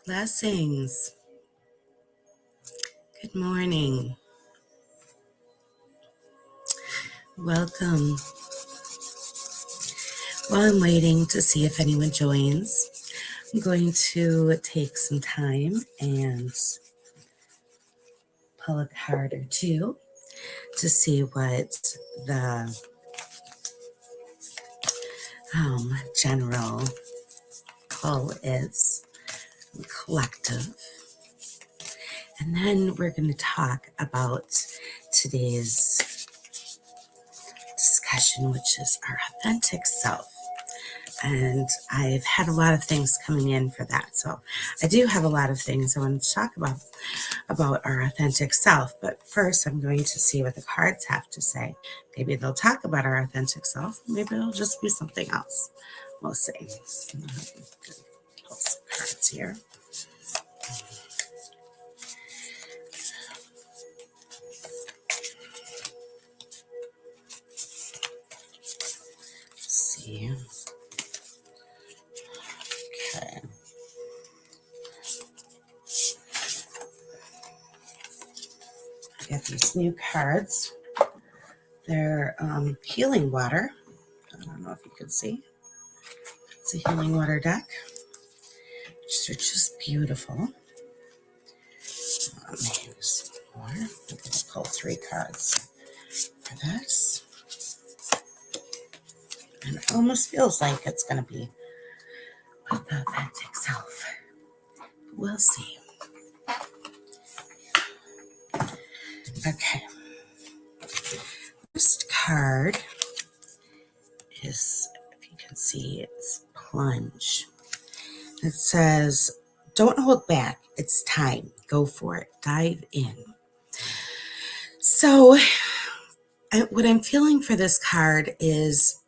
Blessings. Good morning. Welcome. While I'm waiting to see if anyone joins, I'm going to take some time and pull a card or two to see what the general pull is, collective. And then we're going to talk about today's discussion, which is our authentic self. And I've had a lot of things coming in for that. So I do have a lot of things I want to talk about our authentic self. But first, I'm going to see what the cards have to say. Maybe they'll talk about our authentic self. Maybe it'll just be something else. We'll see. Pull some cards here. Let's see. Okay. I got these new cards. They're healing water. I don't know if you can see. It's a healing water deck. They're just beautiful. Here's more. I'm going to pull 3 cards for this. And it almost feels like it's going to be with the authentic self. We'll see. Okay. First card is, if you can see, it's plunge. It says, don't hold back. It's time. Go for it. Dive in. So what I'm feeling for this card is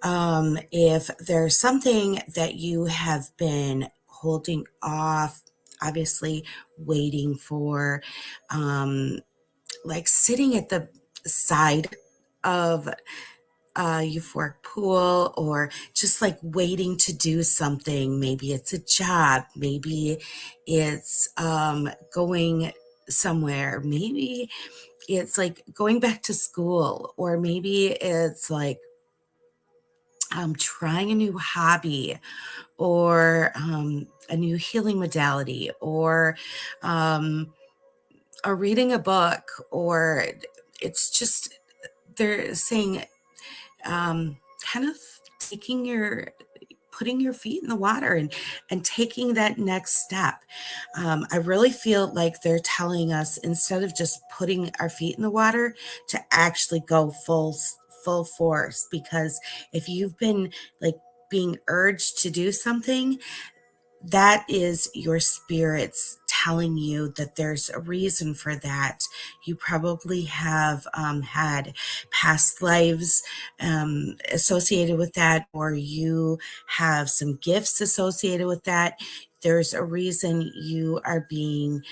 if there's something that you have been holding off, obviously waiting for, like sitting at the side of a euphoric pool, or just like waiting to do something. Maybe it's a job, maybe it's going somewhere, maybe it's like going back to school, or maybe it's like trying a new hobby, or a new healing modality, or reading a book, or it's just, they're saying kind of putting your feet in the water and taking that next step. I really feel like they're telling us, instead of just putting our feet in the water, to actually go full force. Because if you've been like being urged to do something, that is your spirits telling you that there's a reason for that. You probably have had past lives associated with that, or you have some gifts associated with that. There's a reason you are being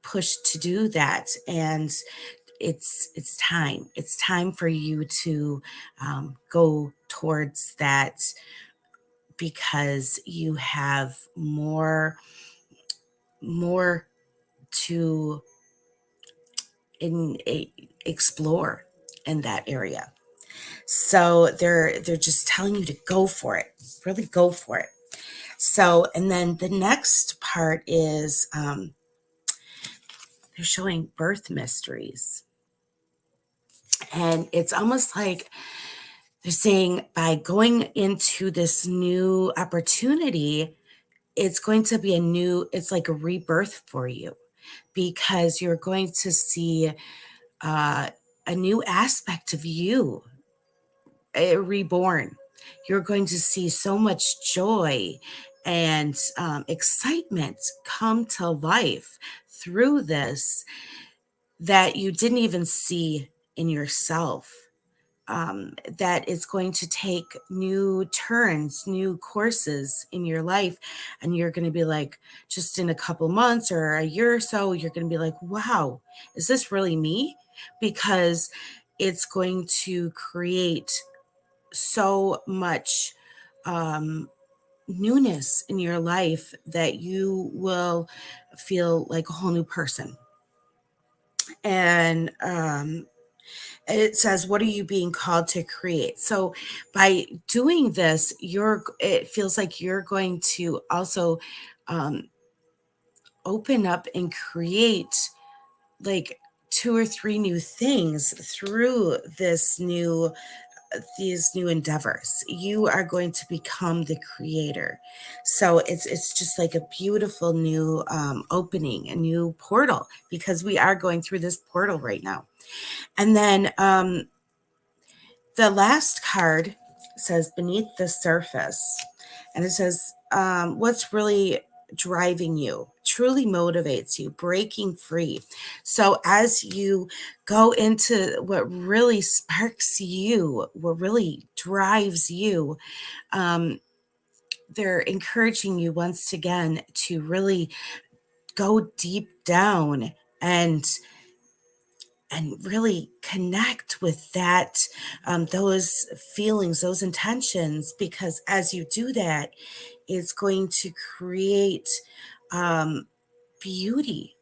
pushed to do that. And it's time for you to go towards that, because you have more to explore in that area. So they're just telling you to go for it, really go for it. So, and then the next part is they're showing birth mysteries, and it's almost like they're saying, by going into this new opportunity, it's going to be it's like a rebirth for you, because you're going to see a new aspect of you reborn. You're going to see so much joy and excitement come to life through this that you didn't even see in yourself. That it's going to take new turns, new courses in your life. And you're going to be like, just in a couple months or a year or so, you're going to be like, wow, is this really me? Because it's going to create so much newness in your life, that you will feel like a whole new person. And it says, what are you being called to create? So by doing this, it feels like you're going to also um, open up and create like two or three new things through these new endeavors. You are going to become the creator. So it's just like a beautiful new opening, a new portal, because we are going through this portal right now. And then the last card says beneath the surface, and it says, what's really driving you, truly motivates you, breaking free. So as you go into what really sparks you, what really drives you, um, they're encouraging you once again to really go deep down and really connect with those feelings, those intentions, because as you do that, it's going to create um, beauty.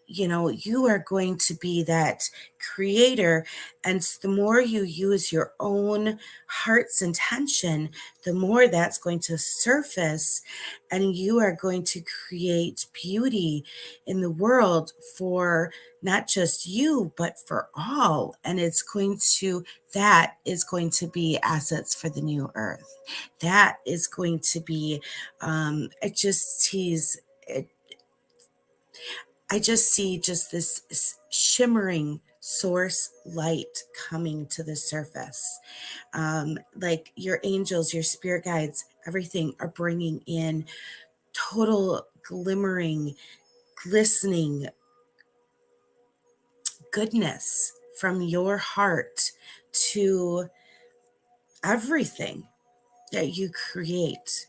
You are going to be that creator. And the more you use your own heart's intention, the more that's going to surface, and you are going to create beauty in the world for not just you, but for all. And that is going to be assets for the new earth. That is going to be, it just sees it I just see just this shimmering source light coming to the surface. Like your angels, your spirit guides, everything are bringing in total glimmering, glistening goodness from your heart to everything that you create.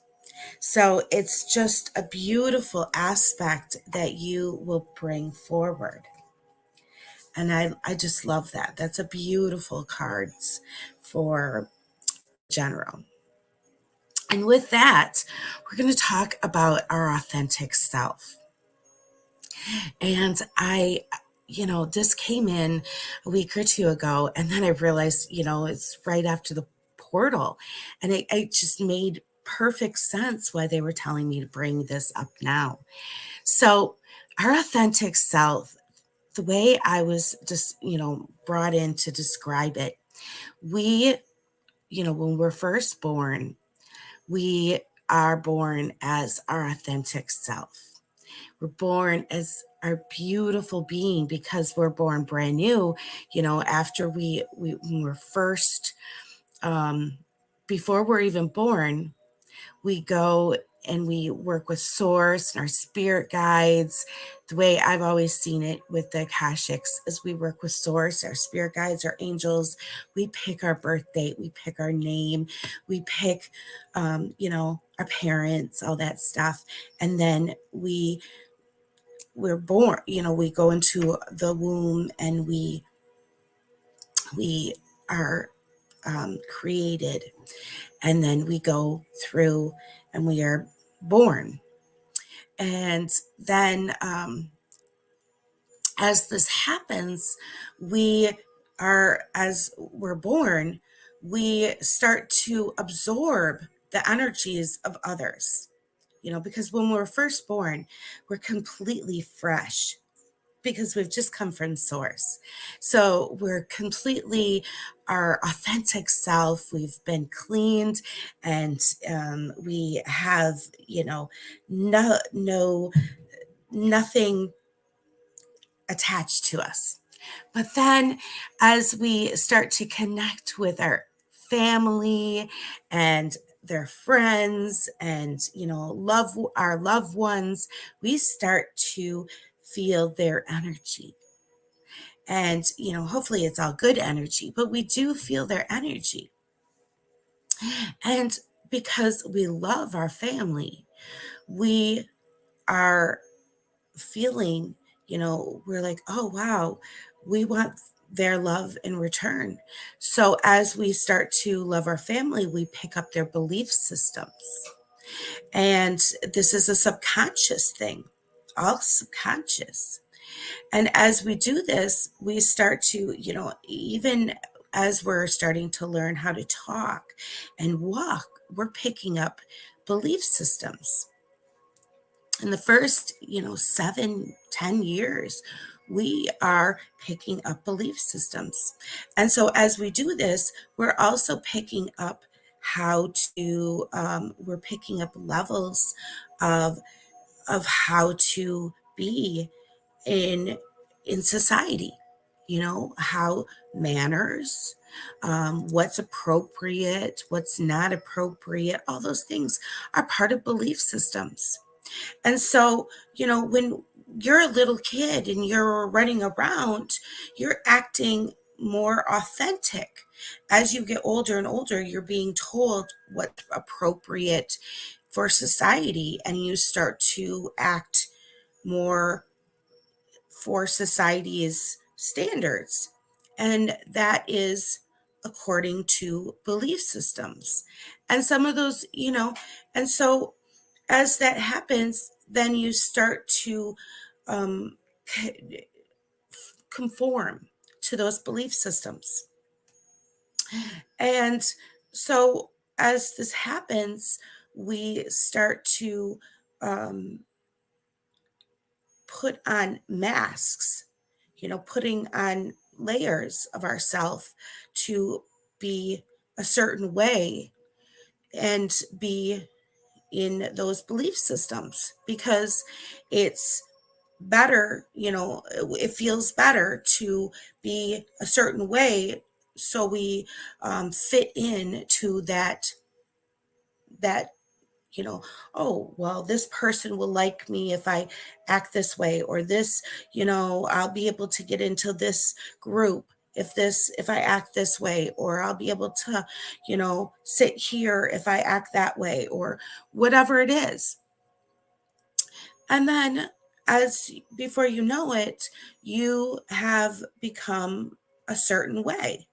So it's just a beautiful aspect that you will bring forward. And I just love that. That's a beautiful cards for general. And with that, we're going to talk about our authentic self. And this came in a week or two ago, and then I realized, it's right after the portal. And it just made perfect sense why they were telling me to bring this up now. So, our authentic self, the way I was just, brought in to describe it, we, when we're first born, we are born as our authentic self. We're born as our beautiful being because we're born brand new, after when we're first, before we're even born, we go and we work with source and our spirit guides. The way I've always seen it with the Akashics is we work with source, our spirit guides, our angels. We pick our birth date, we pick our name, we pick our parents, all that stuff. And then we're born, we go into the womb, and we are created, and then we go through and we are born. And then as this happens, as we're born, we start to absorb the energies of others, because when we're first born, we're completely fresh because we've just come from source. So we're completely our authentic self. We've been cleaned, and we have, nothing attached to us. But then as we start to connect with our family and their friends and, love our loved ones, we start to feel their energy. And, hopefully it's all good energy, but we do feel their energy. And because we love our family, we are feeling, we're like, oh, wow, we want their love in return. So as we start to love our family, we pick up their belief systems. And this is a subconscious thing, all subconscious. And as we do this, we start to, even as we're starting to learn how to talk and walk, we're picking up belief systems. In the first, 7, 10 years, we are picking up belief systems. And so as we do this, we're also picking up we're picking up levels of how to be in society, how manners, what's appropriate, what's not appropriate, all those things are part of belief systems. And so, when you're a little kid and you're running around, you're acting more authentic. As you get older and older, you're being told what's appropriate for society, and you start to act more for society's standards. And that is according to belief systems. And some of those, and so as that happens, then you start to um, conform to those belief systems. And so as this happens, we start to um, put on masks, putting on layers of ourself to be a certain way and be in those belief systems because it's better, it feels better to be a certain way, so we fit in to that oh, well, this person will like me if I act this way, or this, I'll be able to get into this group if I act this way, or I'll be able to, sit here if I act that way, or whatever it is. And then, as before you know it, you have become a certain way,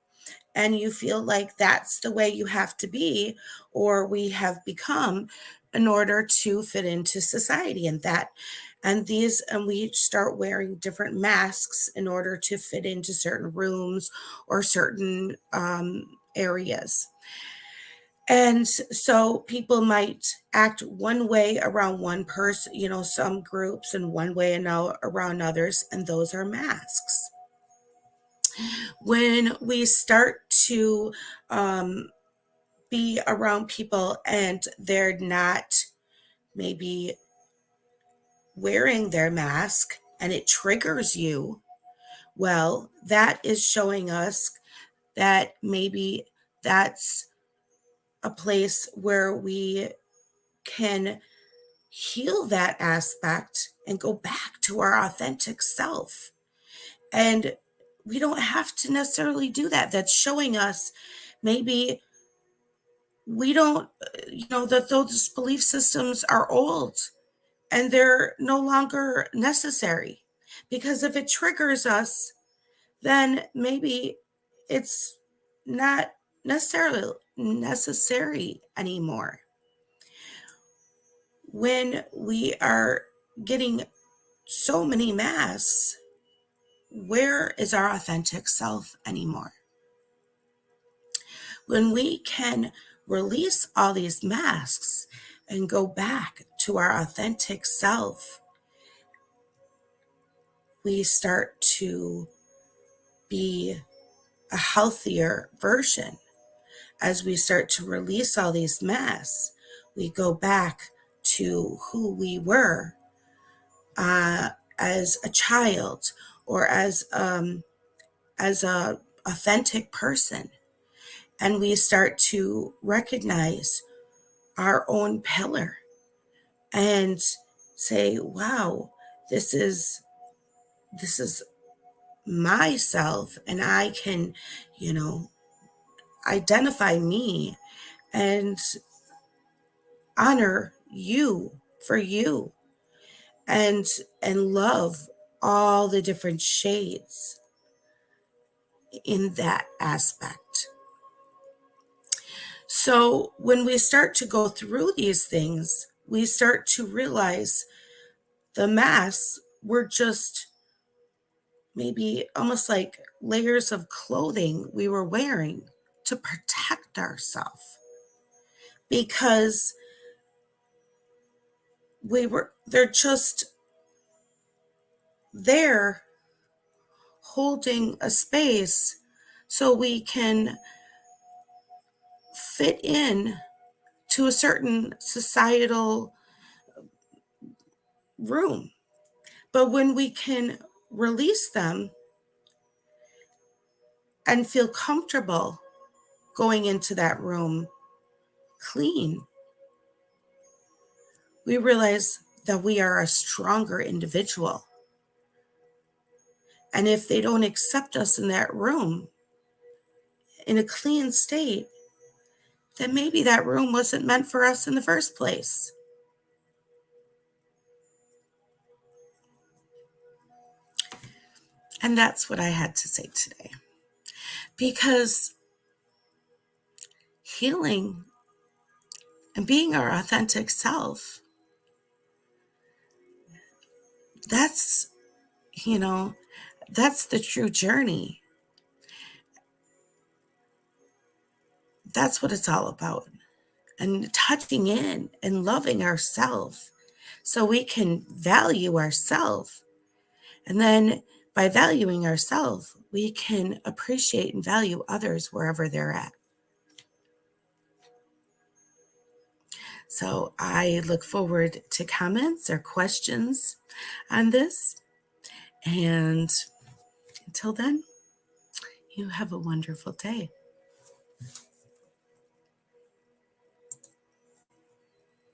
and you feel like that's the way you have to be, or we have become, in order to fit into society. And we start wearing different masks in order to fit into certain rooms or certain areas. And so people might act one way around one person, some groups, and one way and now around others, and those are masks. When we start to be around people and they're not maybe wearing their mask and it triggers you, well, that is showing us that maybe that's a place where we can heal that aspect and go back to our authentic self. And we don't have to necessarily do that. That's showing us maybe we don't, that those belief systems are old and they're no longer necessary. Because if it triggers us, then maybe it's not necessarily necessary anymore. When we are getting so many masks, where is our authentic self anymore? When we can release all these masks and go back to our authentic self, we start to be a healthier version. As we start to release all these masks, we go back to who we were as a child, or as a authentic person, and we start to recognize our own pillar and say, wow, this is myself, and I can, identify me and honor you for you, and love all the different shades in that aspect. So when we start to go through these things, we start to realize the masks were just maybe almost like layers of clothing we were wearing to protect ourselves, because they're just there holding a space so we can fit in to a certain societal room. But when we can release them and feel comfortable going into that room clean, we realize that we are a stronger individual. And if they don't accept us in that room in a clean state, then maybe that room wasn't meant for us in the first place. And that's what I had to say today. Because healing and being our authentic self, that's, that's the true journey. That's what it's all about. And touching in and loving ourselves so we can value ourselves. And then by valuing ourselves, we can appreciate and value others wherever they're at. So I look forward to comments or questions on this. And until then, you have a wonderful day.